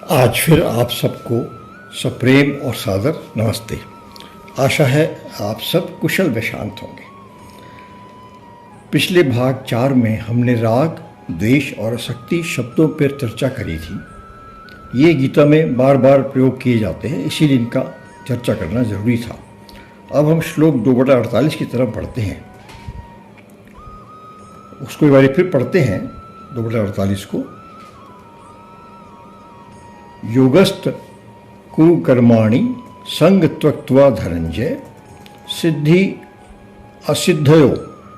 आज फिर आप सबको सप्रेम और सादर नमस्ते। आशा है आप सब कुशल व शांत होंगे। पिछले भाग 4 में हमने राग, द्वेष और आसक्ति शब्दों पर चर्चा करी थी। ये गीता में बार बार प्रयोग किए जाते हैं, इसीलिए इनका चर्चा करना जरूरी था। अब हम श्लोक 2/48 की तरफ बढ़ते हैं। उसको एक बार फिर पढ़ते हैं 2/48 को। योगस्त कुरु कर्माणि संग त्यक्त्वा धनंजय सिद्धि असिद्धयो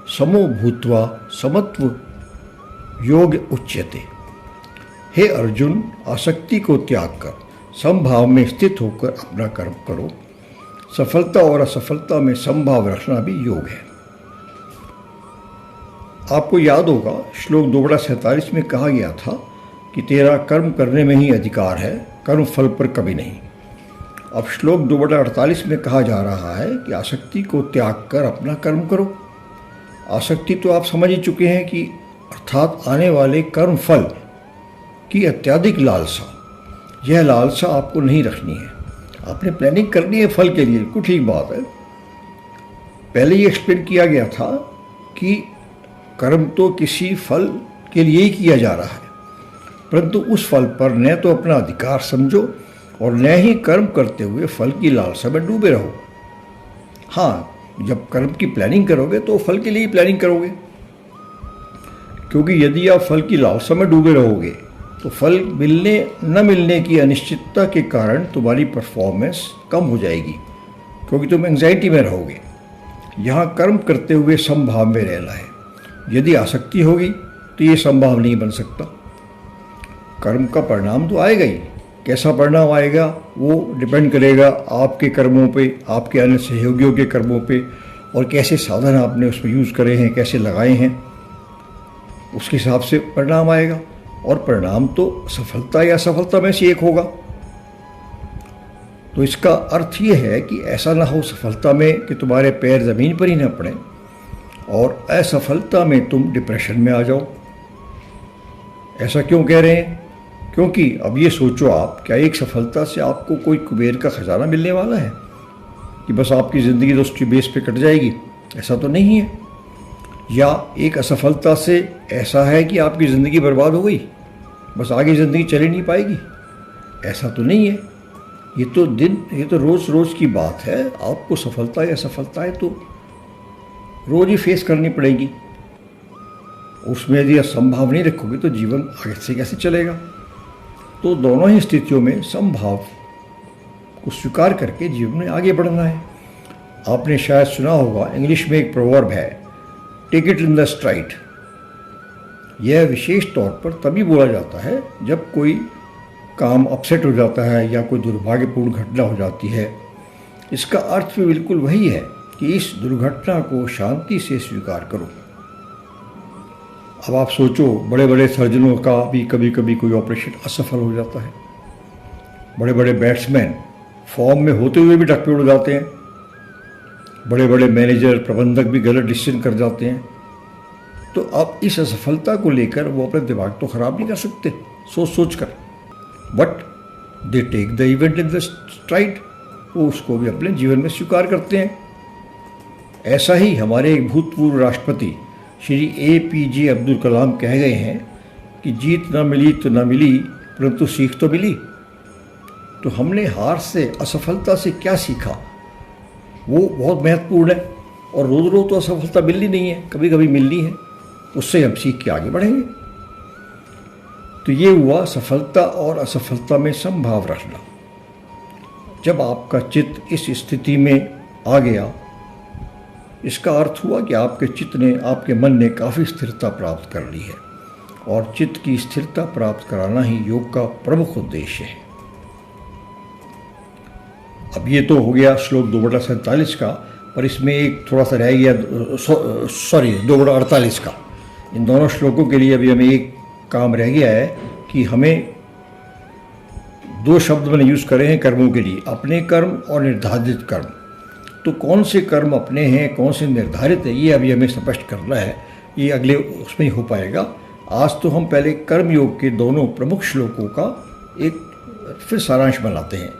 समो भूत्वा समत्व योग उच्यते। हे अर्जुन, आसक्ति को त्याग कर समभाव में स्थित होकर अपना कर्म करो। सफलता और असफलता में समभाव रखना भी योग है। आपको याद होगा श्लोक 2/47 में कहा गया था कि तेरा कर्म करने में ही अधिकार है, कर्म फल पर कभी नहीं। अब श्लोक 2/48 में कहा जा रहा है कि आसक्ति को त्याग कर अपना कर्म करो। आसक्ति तो आप समझ ही चुके हैं कि अर्थात आने वाले कर्म फल की अत्यधिक लालसा। यह लालसा आपको नहीं रखनी है। आपने प्लानिंग करनी है फल के लिए, कुछ ठीक बात है। पहले ये एक्सप्लेन किया गया था कि कर्म तो किसी फल के लिए ही किया जा रहा है, परंतु उस फल पर न तो अपना अधिकार समझो और न ही कर्म करते हुए फल की लालसा में डूबे रहो। हाँ, जब कर्म की प्लानिंग करोगे तो फल के लिए ही प्लानिंग करोगे, क्योंकि यदि आप फल की लालसा में डूबे रहोगे तो फल मिलने न मिलने की अनिश्चितता के कारण तुम्हारी परफॉर्मेंस कम हो जाएगी, क्योंकि तुम एंग्जाइटी में रहोगे। यहाँ कर्म करते हुए समभाव में रहना है। यदि आसक्ति होगी तो ये संभव नहीं बन सकता। कर्म का परिणाम तो आएगा ही। कैसा परिणाम आएगा वो डिपेंड करेगा आपके कर्मों पे, आपके अन्य सहयोगियों के कर्मों पे, और कैसे साधन आपने उसमें यूज़ करे हैं, कैसे लगाए हैं, उसके हिसाब से परिणाम आएगा। और परिणाम तो सफलता या असफलता में से एक होगा। तो इसका अर्थ ये है कि ऐसा ना हो सफलता में कि तुम्हारे पैर ज़मीन पर ही ना पड़े और असफलता में तुम डिप्रेशन में आ जाओ। ऐसा क्यों कह रहे हैं? क्योंकि अब ये सोचो आप, क्या एक सफलता से आपको कोई कुबेर का खजाना मिलने वाला है कि बस आपकी ज़िंदगी तो उसकी बेस पे कट जाएगी? ऐसा तो नहीं है। या एक असफलता से ऐसा है कि आपकी ज़िंदगी बर्बाद हो गई, बस आगे ज़िंदगी चल ही नहीं पाएगी? ऐसा तो नहीं है। ये तो रोज़ रोज़ की बात है। आपको सफलता या असफलता है तो रोज़ ही फेस करनी पड़ेगी। उसमें यदि असंभाव नहीं रखोगे तो जीवन आगे से कैसे चलेगा? तो दोनों ही स्थितियों में संभाव को स्वीकार करके जीवन में आगे बढ़ना है। आपने शायद सुना होगा, इंग्लिश में एक प्रोवर्ब है, take it in the stride. यह विशेष तौर पर तभी बोला जाता है जब कोई काम अपसेट हो जाता है या कोई दुर्भाग्यपूर्ण घटना हो जाती है। इसका अर्थ भी बिल्कुल वही है कि इस दुर्घटना को शांति से स्वीकार करो। अब आप सोचो, बड़े बड़े सर्जनों का भी कभी कभी कोई ऑपरेशन असफल हो जाता है। बड़े बड़े बैट्समैन फॉर्म में होते हुए भी डक पे उड़ जाते हैं। बड़े बड़े मैनेजर, प्रबंधक भी गलत डिसीजन कर जाते हैं। तो अब इस असफलता को लेकर वो अपने दिमाग तो खराब नहीं कर सकते सोच कर, but they take the event in the stride. वो उसको भी अपने जीवन में स्वीकार करते हैं। ऐसा ही हमारे एक भूतपूर्व राष्ट्रपति श्री APJ अब्दुल कलाम कह गए हैं कि जीत ना मिली तो ना मिली, परंतु सीख तो मिली। तो हमने हार से, असफलता से क्या सीखा, वो बहुत महत्वपूर्ण है। और रोज़ रोज़ तो असफलता मिलनी नहीं है, कभी कभी मिलनी है। उससे हम सीख के आगे बढ़ेंगे। तो ये हुआ सफलता और असफलता में समभाव रखना। जब आपका चित्त इस स्थिति में आ गया, इसका अर्थ हुआ कि आपके चित्त ने, आपके मन ने काफ़ी स्थिरता प्राप्त कर ली है। और चित्त की स्थिरता प्राप्त कराना ही योग का प्रमुख उद्देश्य है। अब ये तो हो गया श्लोक 2/47 का, पर इसमें एक थोड़ा सा रह गया, 2/48 का। इन दोनों श्लोकों के लिए अभी हमें एक काम रह गया है कि हमें 2 शब्द मैंने यूज़ करे हैं कर्मों के लिए, अपने कर्म और निर्धारित कर्म। तो कौन से कर्म अपने हैं, कौन से निर्धारित है, ये अभी हमें स्पष्ट करना है। ये अगले उसमें ही हो पाएगा। आज तो हम पहले कर्म योग के दोनों प्रमुख श्लोकों का एक फिर सारांश बनाते हैं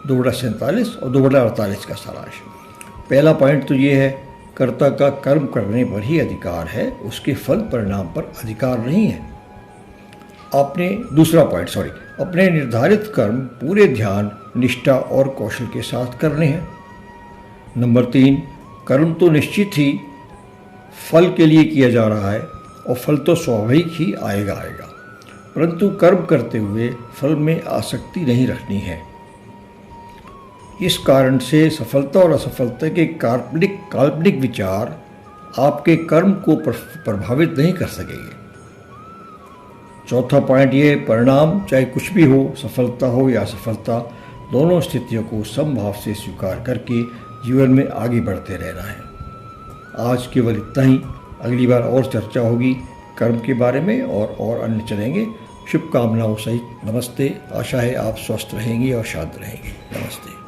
2/47 और 2/48 का सारांश। पहला पॉइंट तो ये है, कर्ता का कर्म करने पर ही अधिकार है, उसके फल परिणाम पर अधिकार नहीं है। अपने निर्धारित कर्म पूरे ध्यान, निष्ठा और कौशल के साथ करने हैं। नंबर 3, कर्म तो निश्चित ही फल के लिए किया जा रहा है और फल तो स्वाभाविक ही आएगा, परंतु कर्म करते हुए फल में आसक्ति नहीं रखनी है। इस कारण से सफलता और असफलता के काल्पनिक विचार आपके कर्म को प्रभावित नहीं कर सकेंगे। चौथा पॉइंट ये, परिणाम चाहे कुछ भी हो, सफलता हो या असफलता, दोनों स्थितियों को समभाव से स्वीकार करके जीवन में आगे बढ़ते रहना है। आज केवल इतना ही, अगली बार और चर्चा होगी कर्म के बारे में और अन्य चलेंगे। शुभकामनाओं सहित नमस्ते। आशा है आप स्वस्थ रहेंगी और शांत रहेंगे। नमस्ते।